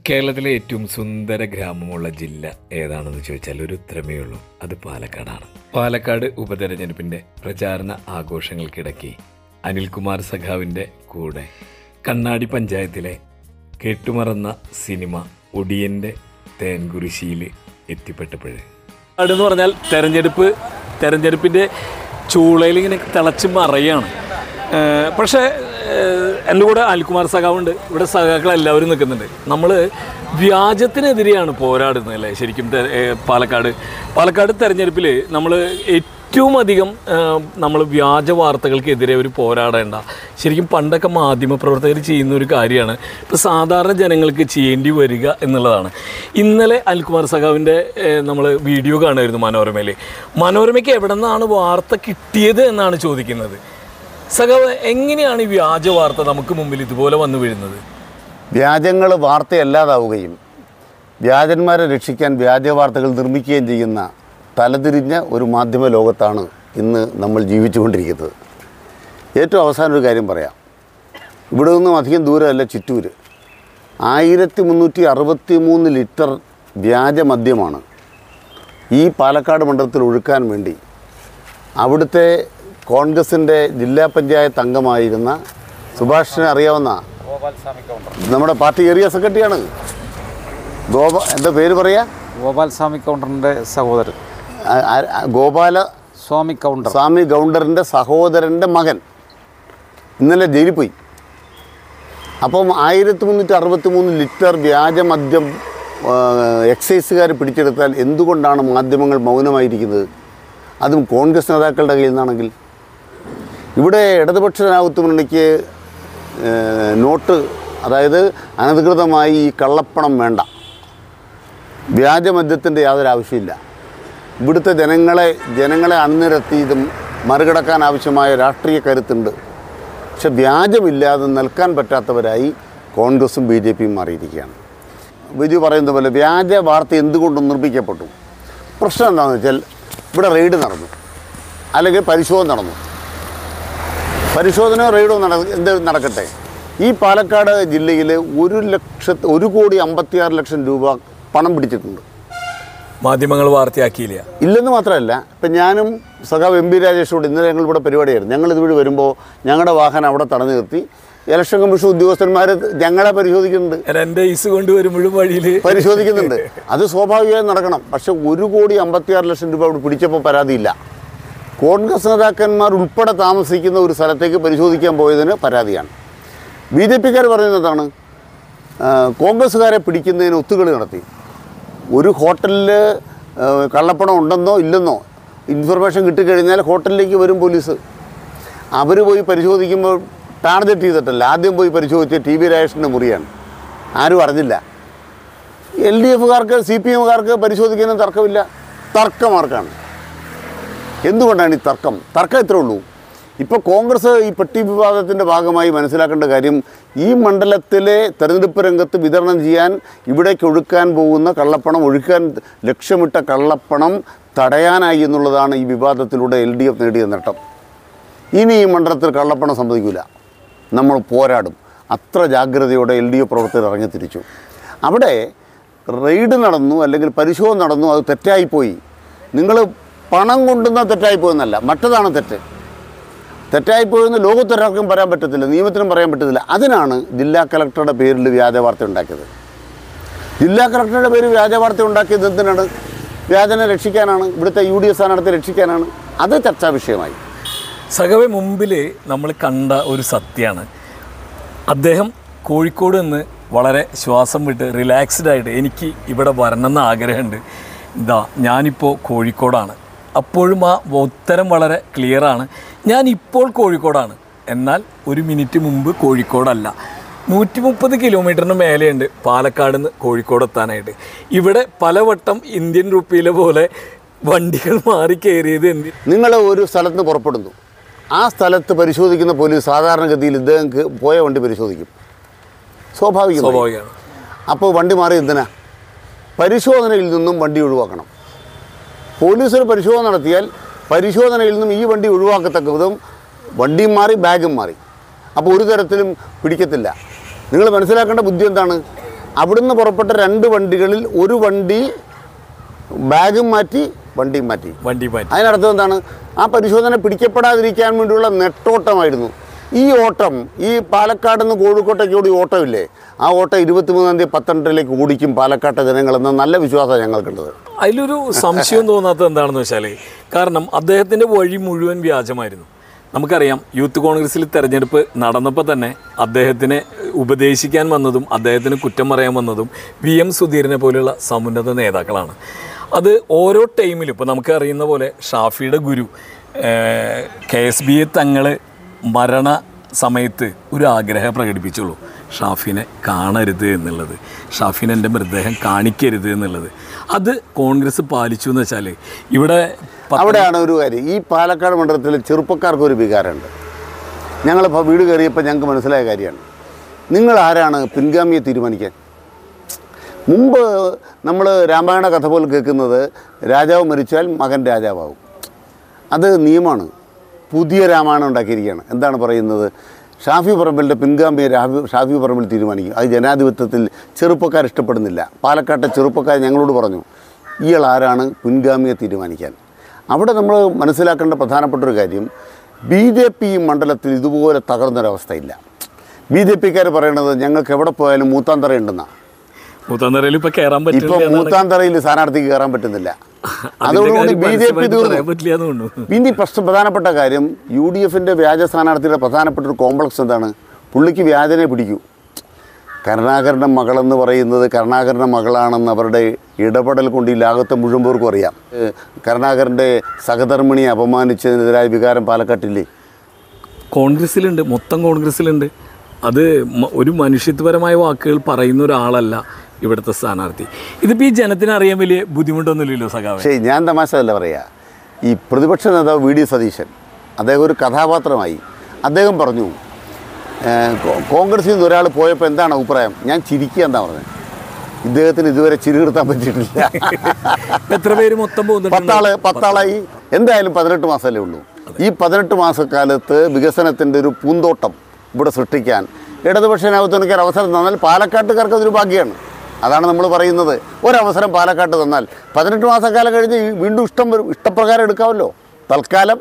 കേരളത്തിലെ ഏറ്റവും സുന്ദര ഗ്രാമമുള്ള ജില്ല ഏതാണെന്ന് ചോദിച്ചാൽ ഒരു ഉത്തരമേ ഉള്ളൂ, അത് പാലക്കാടാണ്. പാലക്കാട് ഉപതെരഞ്ഞെടുപ്പിൻ്റെ പ്രചാരണ ആഘോഷങ്ങൾക്കിടയ്ക്ക് അനിൽകുമാർ സഖാവിൻ്റെ കൂടെ കണ്ണാടി പഞ്ചായത്തിലെ കേട്ടുമറന്ന സിനിമ ഒടിയൻ്റെ തേൻകുരിശിയിൽ എത്തിപ്പെട്ടപ്പോഴേ എന്ന് പറഞ്ഞാൽ തെരഞ്ഞെടുപ്പിൻ്റെ ചൂളയിൽ ഇങ്ങനെ തിളച്ച് മറയാണ്. പക്ഷേ എൻ്റെ കൂടെ അനിൽകുമാർ സഖാവുണ്ട്, ഇവിടെ സഖാക്കൾ എല്ലാവരും നിൽക്കുന്നുണ്ട്. നമ്മൾ വ്യാജത്തിനെതിരെയാണ് പോരാടുന്നത് അല്ലേ ശരിക്കും. പാലക്കാട് തെരഞ്ഞെടുപ്പിൽ നമ്മൾ ഏറ്റവും അധികം നമ്മൾ വ്യാജ വാർത്തകൾക്കെതിരെ ഒരു പോരാടേണ്ട, ശരിക്കും പണ്ടൊക്കെ മാധ്യമപ്രവർത്തകർ ചെയ്യുന്ന ഒരു കാര്യമാണ് ഇപ്പോൾ സാധാരണ ജനങ്ങൾക്ക് ചെയ്യേണ്ടി വരിക എന്നുള്ളതാണ്. ഇന്നലെ അനിൽകുമാർ സഖാവിൻ്റെ നമ്മൾ വീഡിയോ കാണുമായിരുന്നു മനോരമയ്ക്ക് എവിടെ നിന്നാണ് വാർത്ത കിട്ടിയത് എന്നാണ് ചോദിക്കുന്നത്. സഖാവ്, എങ്ങനെയാണ് ഈ വ്യാജ വാർത്ത നമുക്ക് മുമ്പിൽ ഇതുപോലെ വന്നു വീഴുന്നത്? വ്യാജങ്ങൾ വാർത്തയല്ലാതാവുകയും വ്യാജന്മാരെ രക്ഷിക്കാൻ വ്യാജ വാർത്തകൾ നിർമ്മിക്കുകയും ചെയ്യുന്ന തലതിരിഞ്ഞ ഒരു മാധ്യമ ലോകത്താണ് ഇന്ന് നമ്മൾ ജീവിച്ചുകൊണ്ടിരിക്കുന്നത്. ഏറ്റവും അവസാനം ഒരു കാര്യം പറയാം. ഇവിടെ നിന്നും അധികം ദൂരമല്ല ചിറ്റൂർ. 1363 ലിറ്റർ വ്യാജ മദ്യമാണ് ഈ പാലക്കാട് മണ്ഡലത്തിൽ ഒഴുക്കാൻ വേണ്ടി അവിടുത്തെ കോൺഗ്രസിൻ്റെ ജില്ലാ പഞ്ചായത്ത് അംഗമായിരുന്ന സുഭാഷിനെ അറിയാവുന്ന നമ്മുടെ പാർട്ടി ഏരിയ സെക്രട്ടറിയാണ്. എന്താ പേര് പറയാ? ഗോപാൽസ്വാമി കൗണ്ടറിൻ്റെ സഹോദരൻ സ്വാമി കൗണ്ടറിൻ്റെ സഹോദരൻ്റെ മകൻ ഇന്നലെ ജയിലിൽ പോയി. അപ്പം 1363 ലിറ്റർ വ്യാജമദ്യം എക്സൈസുകാർ പിടിച്ചെടുത്താൽ എന്തുകൊണ്ടാണ് മാധ്യമങ്ങൾ മൗനമായിരിക്കുന്നത്? അതും കോൺഗ്രസ് നേതാക്കളുടെ കയ്യിൽ നിന്നാണെങ്കിൽ. ഇവിടെ ഇടതുപക്ഷ ജനാധിപത്യ മുന്നണിക്ക് നോട്ട്, അതായത് അനധികൃതമായി ഈ കള്ളപ്പണം വേണ്ട, വ്യാജമദ്യത്തിൻ്റെ യാതൊരു ആവശ്യമില്ല. ഇവിടുത്തെ ജനങ്ങളെ അണിനിരത്തി ഇതും മറികടക്കാൻ ആവശ്യമായ രാഷ്ട്രീയ കരുത്തുണ്ട്. പക്ഷെ വ്യാജമില്ലാതെ നിൽക്കാൻ പറ്റാത്തവരായി കോൺഗ്രസും BJPയും മാറിയിരിക്കുകയാണ്. ബിജു പറയുന്ന പോലെ വ്യാജ വാർത്ത എന്തുകൊണ്ട് നിർമ്മിക്കപ്പെട്ടു? പ്രശ്നം എന്താണെന്ന് വെച്ചാൽ ഇവിടെ റെയ്ഡ് നടന്നു, അല്ലെങ്കിൽ പരിശോധന നടന്നു. പരിശോധന റെയ്ഡോ നടക്കട്ടെ, ഈ പാലക്കാട് ജില്ലയിൽ 1,56,00,000 രൂപ പണം പിടിച്ചിട്ടുണ്ട്. മാധ്യമങ്ങൾ വാർത്തയാക്കിയില്ല. ഇല്ലെന്ന് മാത്രമല്ല, ഇപ്പം ഞാനും സഖാവ് MP രാജേഷോട് ഇന്നലെ ഞങ്ങളിവിടെ പരിപാടിയായിരുന്നു. ഞങ്ങൾ ഇതുവഴി വരുമ്പോൾ ഞങ്ങളുടെ വാഹനം അവിടെ തടഞ്ഞു നിർത്തി ഇലക്ഷൻ കമ്മീഷൻ ഉദ്യോഗസ്ഥന്മാർ ഞങ്ങളെ പരിശോധിക്കുന്നുണ്ട്. കൊണ്ടുവരുമ്പോഴും വഴിയിൽ പരിശോധിക്കുന്നുണ്ട്. അത് സ്വാഭാവികമായി നടക്കണം. പക്ഷെ 1,56,00,000 രൂപ അവിടെ പിടിച്ചപ്പോൾ പരാതിയില്ല. കോൺഗ്രസ് നേതാക്കന്മാർ ഉൾപ്പെടെ താമസിക്കുന്ന ഒരു സ്ഥലത്തേക്ക് പരിശോധിക്കാൻ പോയതിന് പരാതിയാണ്. BJPക്കാർ പറയുന്നതാണ് കോൺഗ്രസ്സുകാരെ പിടിക്കുന്നതിന് ഒത്തുകളി നടത്തി. ഒരു ഹോട്ടലിൽ കള്ളപ്പണം ഉണ്ടെന്നോ ഇല്ലെന്നോ ഇൻഫർമേഷൻ കിട്ടിക്കഴിഞ്ഞാൽ ഹോട്ടലിലേക്ക് വരും പോലീസ്. അവർ പോയി പരിശോധിക്കുമ്പോൾ ടാർഗറ്റ് ചെയ്തിട്ടല്ല, ആദ്യം പോയി പരിശോധിച്ച് TV രാജേഷിൻ്റെ മുറിയാണ്. ആരും അറിഞ്ഞില്ല. LDFകാർക്ക് CPMകാർക്ക് പരിശോധിക്കാനും തർക്കമില്ല, തർക്കമാർക്കാണ്. എന്തുകൊണ്ടാണ് ഈ തർക്കം ഇത്രേ ഉള്ളൂ. ഇപ്പോൾ കോൺഗ്രസ് ഈ പെട്ടി വിവാദത്തിൻ്റെ ഭാഗമായി മനസ്സിലാക്കേണ്ട കാര്യം, ഈ മണ്ഡലത്തിലെ തെരഞ്ഞെടുപ്പ് രംഗത്ത് വിതരണം ചെയ്യാൻ ഇവിടേക്ക് ഒഴുക്കാൻ പോകുന്ന കള്ളപ്പണം, ഒഴുക്കാൻ ലക്ഷ്യമിട്ട കള്ളപ്പണം തടയാനായി എന്നുള്ളതാണ് ഈ വിവാദത്തിലൂടെ LDF നേടിയ നേട്ടം. ഇനി ഈ മണ്ഡലത്തിൽ കള്ളപ്പണം സംഭവിക്കില്ല, നമ്മൾ പോരാടും. അത്ര ജാഗ്രതയോടെ LDF പ്രവർത്തകർ ഇറങ്ങിത്തിരിച്ചു. അവിടെ റെയ്ഡ് നടന്നു, അല്ലെങ്കിൽ പരിശോധന നടന്നു, അത് തെറ്റായിപ്പോയി. നിങ്ങൾ പണം കൊണ്ടുവന്നാൽ തെറ്റായിപ്പോയെന്നല്ല, മറ്റതാണ് തെറ്റായിപ്പോയെന്ന് ലോകത്തൊരാൾക്കും പറയാൻ പറ്റത്തില്ല, നിയമത്തിനും പറയാൻ പറ്റത്തില്ല. അതിനാണ് ജില്ലാ കളക്ടറുടെ പേരിൽ വ്യാജ വാർത്ത ഉണ്ടാക്കിയത്. ജില്ലാ കളക്ടറുടെ പേരിൽ വ്യാജ വാർത്ത ഉണ്ടാക്കിയത് എന്തിനാണ്? വ്യാജനെ രക്ഷിക്കാനാണ്, ഇവിടുത്തെ UDF സ്ഥാനാർത്ഥിയെ രക്ഷിക്കാനാണ്. അത് ചർച്ചാ വിഷയമായി. സഖാവെ, മുമ്പിൽ നമ്മൾ കണ്ട ഒരു സത്യമാണ്, അദ്ദേഹം കോഴിക്കോട് നിന്ന് വളരെ ശ്വാസം വിട്ട് റിലാക്സ്ഡായിട്ട് എനിക്ക് ഇവിടെ വരണമെന്ന് ആഗ്രഹമുണ്ട്, ഞാനിപ്പോൾ കോഴിക്കോടാണ്. അപ്പോഴും ആ ഉത്തരം വളരെ ക്ലിയറാണ്, ഞാനിപ്പോൾ കോഴിക്കോടാണ്, എന്നാൽ ഒരു മിനിറ്റ് മുമ്പ് കോഴിക്കോടല്ല. 130 കിലോമീറ്ററിന് മേലെയുണ്ട് പാലക്കാട് നിന്ന് കോഴിക്കോട് എത്താനായിട്ട്. ഇവിടെ പലവട്ടം ഇന്ത്യൻ റുപ്പിയിലെ പോലെ വണ്ടികൾ മാറി കയറിയത് നിങ്ങൾ ഒരു സ്ഥലത്ത് നിന്ന് പുറപ്പെടുന്നു, ആ സ്ഥലത്ത് പരിശോധിക്കുന്ന പോലീസ് സാധാരണഗതിയിൽ ഇദ്ദേഹം പോയ വണ്ടി പരിശോധിക്കും, സ്വാഭാവികമാണ്. അപ്പോൾ വണ്ടി മാറി എന്തിനാ? പരിശോധനയിൽ നിന്നും വണ്ടി ഒഴിവാക്കണം. പോലീസൊരു പരിശോധന നടത്തിയാൽ പരിശോധനയിൽ നിന്നും ഈ വണ്ടി ഒഴിവാക്കത്തക്ക വിധം വണ്ടിയും മാറി, ബാഗും മാറി. അപ്പോൾ ഒരു തരത്തിലും പിടിക്കത്തില്ല. നിങ്ങൾ മനസ്സിലാക്കേണ്ട ബുദ്ധി എന്താണ്? അവിടുന്ന് പുറപ്പെട്ട 2 വണ്ടികളിൽ ഒരു വണ്ടി ബാഗും മാറ്റി വണ്ടിയും മാറ്റി. അതിനർത്ഥം എന്താണ്? ആ പരിശോധന പിടിക്കപ്പെടാതിരിക്കാൻ വേണ്ടിയുള്ള നെട്ടോട്ടമായിരുന്നു ഈ ഓട്ടം. ഈ പാലക്കാട് നിന്ന് കോഴിക്കോട്ടേക്ക് കൂടി ഓട്ടമില്ലേ, ആ ഓട്ടം 23-ാം തീയതി 12:30 ഓടിക്കും പാലക്കാട്ടെ ജനങ്ങളെന്ന നല്ല വിശ്വാസമാണ് ഞങ്ങൾക്കുള്ളത്. അതിലൊരു സംശയം തോന്നാത്തത് എന്താണെന്ന് വെച്ചാൽ, കാരണം അദ്ദേഹത്തിൻ്റെ വഴി മുഴുവൻ വ്യാജമായിരുന്നു. നമുക്കറിയാം, യൂത്ത് കോൺഗ്രസ്സിൽ തെരഞ്ഞെടുപ്പ് നടന്നപ്പോൾ തന്നെ അദ്ദേഹത്തിനെ ഉപദേശിക്കാൻ വന്നതും അദ്ദേഹത്തിന് കുറ്റം പറയാൻ വന്നതും VM സുധീരനെ പോലെയുള്ള സമുന്നത നേതാക്കളാണ്. അത് ഓരോ ടൈമിലും ഇപ്പോൾ നമുക്ക് അറിയുന്ന പോലെ ഷാഫിയുടെ ഗുരു KSB തങ്ങൾ മരണ സമയത്ത് ഒരു ആഗ്രഹം പ്രകടിപ്പിച്ചുള്ളൂ, ഷാഫിനെ കാണരുത് എന്നുള്ളത്, ഷാഫിനെ എൻ്റെ മൃതദേഹം കാണിക്കരുത് എന്നുള്ളത്. അത് കോൺഗ്രസ് പാലിച്ചു എന്ന് വെച്ചാൽ ഇവിടെ അവിടെയാണ് ഒരു കാര്യം. ഈ പാലക്കാട് മണ്ഡലത്തിൽ ചെറുപ്പക്കാർക്കൊരു വികാരമുണ്ട്. ഞങ്ങളിപ്പോൾ വീട് കയറിയപ്പോൾ ഞങ്ങൾക്ക് മനസ്സിലായ കാര്യമാണ്, നിങ്ങൾ ആരാണ് പിൻഗാമിയെ തീരുമാനിക്കാൻ? മുമ്പ് നമ്മൾ രാമായണ കഥ പോലെ കേൾക്കുന്നത് രാജാവ് മരിച്ചാൽ മകൻ രാജാവാകും. അത് നിയമമാണ്. പുതിയ രാമായണം ഉണ്ടാക്കിയിരിക്കുകയാണ്. എന്താണ് പറയുന്നത്? ഷാഫി പറമ്പിലിൻ്റെ പിൻഗാമിയെ ഷാഫി പറമ്പിൽ തീരുമാനിക്കും. അത് ജനാധിപത്യത്തിൽ ചെറുപ്പക്കാർ ഇഷ്ടപ്പെടുന്നില്ല. പാലക്കാട്ടെ ചെറുപ്പക്കാർ ഞങ്ങളോട് പറഞ്ഞു, ഇയാൾ ആരാണ് പിൻഗാമിയെ തീരുമാനിക്കാൻ? അവിടെ നമ്മൾ മനസ്സിലാക്കേണ്ട പ്രധാനപ്പെട്ടൊരു കാര്യം, BJP മണ്ഡലത്തിൽ ഇതുപോലെ തകർന്നൊരവസ്ഥയില്ല. BJPക്കാർ പറയണത് ഞങ്ങൾക്ക് എവിടെ പോയാലും മൂത്താന്തറയുണ്ടെന്നാണ്. ഇപ്പോൾ മൂത്താന്തറയിൽ സ്ഥാനാർത്ഥിക്ക് കയറാൻ പറ്റുന്നില്ല. അതോടുകൂടി BJP തീർന്നു. പിന്നെ പ്രധാനപ്പെട്ട കാര്യം, UDFൻ്റെ വ്യാജ സ്ഥാനാർത്ഥിയുടെ പ്രധാനപ്പെട്ട ഒരു കോംപ്ലക്സ് എന്താണ്? പുള്ളിക്ക് വ്യാജനെ പിടിക്കൂ. കരുണാകരൻ്റെ മകളെന്ന് പറയുന്നത് കരുണാകരൻ്റെ മകളാണെന്ന് അവരുടെ ഇടപെടൽ കൊണ്ട് ഈ ലോകത്തെ മുഴുവൻ പേർക്കും അറിയാം. കരുണാകരൻ്റെ സഹധർമ്മിണിയെ അപമാനിച്ചതിനെതിരായ വികാരം പാലക്കാട്ടില്ലേ? കോൺഗ്രസ്സിലുണ്ട്, മൊത്തം കോൺഗ്രസ്സിലുണ്ട്. അത് ഒരു മനുഷ്യത്വപരമായ വാക്കുകൾ പറയുന്ന ഒരാളല്ല ഇവിടുത്തെ സ്ഥാനാർത്ഥി. ഇതിപ്പോൾ ഈ ജനത്തിന് അറിയാൻ വലിയ ബുദ്ധിമുട്ടൊന്നുമില്ലല്ലോ സഖാവേ. പക്ഷേ ഞാൻ തമാശയല്ല പറയുക. ഈ പ്രതിപക്ഷ നേതാവ് VD സതീശൻ, അദ്ദേഹം ഒരു കഥാപാത്രമായി. അദ്ദേഹം പറഞ്ഞു, കോൺഗ്രസിൽ നിന്ന് ഒരാൾ പോയപ്പോൾ എന്താണ് അഭിപ്രായം? ഞാൻ ചിരിക്കുക എന്താ പറഞ്ഞത്. ഇദ്ദേഹത്തിന് ഇതുവരെ ചിരി നിർത്താൻ പറ്റിയിട്ടില്ല. എത്ര പേര് മൊത്തം പോകുന്നുണ്ട്? 10 ആളായി. എന്തായാലും 18 മാസമല്ലേ ഉള്ളൂ. ഈ 18 മാസക്കാലത്ത് വികസനത്തിൻ്റെ ഒരു പൂന്തോട്ടം ഇവിടെ സൃഷ്ടിക്കാൻ ഇടതുപക്ഷ ജനാധിപത്യത്തിന് അവസരം തന്നാൽ പാലക്കാട്ടുകാർക്ക് അതൊരു ഭാഗ്യമാണ്. അതാണ് നമ്മൾ പറയുന്നത്. ഒരവസരം പാലക്കാട്ട് തന്നാൽ 18 മാസക്കാലം കഴിഞ്ഞ് വീണ്ടും ഇഷ്ടപ്രകാരം എടുക്കാമല്ലോ. തൽക്കാലം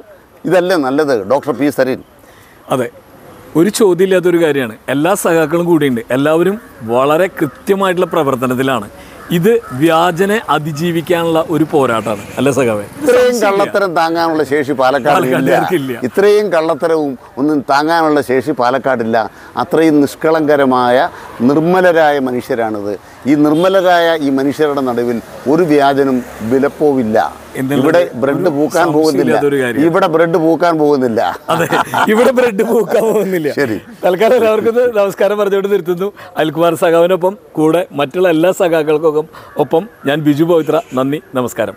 ഇതല്ലേ നല്ലത്? Doctor P. സരീൻ. അതെ, ഒരു ചോദ്യമില്ലാത്തൊരു കാര്യമാണ്. എല്ലാ സഖാക്കളും കൂടിയുണ്ട്, എല്ലാവരും വളരെ കൃത്യമായിട്ടുള്ള പ്രവർത്തനത്തിലാണ്. ഇത് വ്യാജനെ അതിജീവിക്കാനുള്ള ഒരു പോരാട്ടമാണ്, അല്ല സഖാവേ? ഇത്രയും കള്ളത്തരം താങ്ങാനുള്ള ശേഷി പാലക്കാടില്ല. ഇത്രയും കള്ളത്തരവും ഒന്നും താങ്ങാനുള്ള ശേഷി പാലക്കാടില്ല. അത്രയും നിഷ്കളങ്കരമായ നിർമ്മലരായ മനുഷ്യരാണിത്. ഈ നിർമ്മലരായ ഈ മനുഷ്യരുടെ നടുവിൽ ഒരു വ്യാജനും വിലപ്പോവില്ല. ഇവിടെ ബ്രെഡ് പൂക്കാൻ പോകുന്നില്ല. ഇവിടെ ബ്രെഡ് പൂക്കാൻ പോകുന്നില്ല. അതെ, ഇവിടെ ബ്രെഡ് പൂക്കാൻ പോകുന്നില്ല. ശരി, തൽക്കാലം എല്ലാവർക്കും നമസ്കാരം പറഞ്ഞുകൊണ്ട് നിർത്തുന്നു. അനിൽകുമാർ സഖാവിനൊപ്പം കൂടെ മറ്റുള്ള എല്ലാ സഖാക്കൾക്കൊപ്പം ഞാൻ ബിജു പവിത്ര. നന്ദി, നമസ്കാരം.